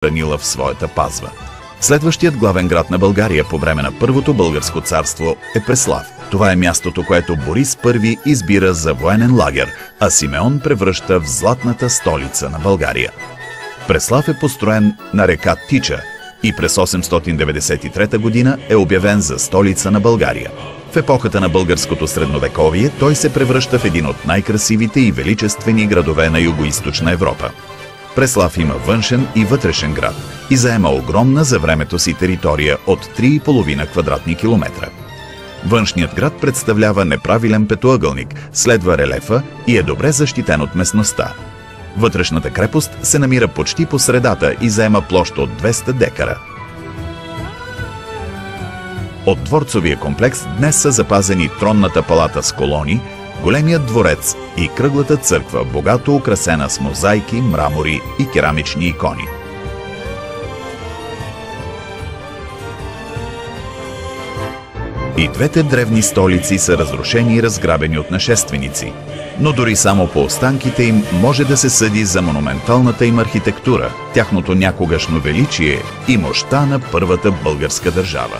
съхранила в своята пазва. Следващият главен град на България по време на Първото българско царство е Преслав. Това е мястото, което Борис I избира за военен лагер, а Симеон превръща в златната столица на България. Преслав е построен на река Тича и през 893 година е обявен за столица на България. В епохата на българското средновековие той се превръща в един от най-красивите и величествени градове на Югоизточна Европа. Преслав има външен и вътрешен град и заема огромна за времето си територия от 3,5 квадратни километра. Външният град представлява неправилен петоъгълник, следва релефа и е добре защитен от местността. Вътрешната крепост се намира почти по средата и заема площ от 200 декара. От дворцовия комплекс днес са запазени тронната палата с колони, големият дворец и кръглата църква, богато украсена с мозайки, мрамори и керамични икони. И двете древни столици са разрушени и разграбени от нашественици, но дори само по останките им може да се съди за монументалната им архитектура, тяхното някогашно величие и мощта на първата българска държава.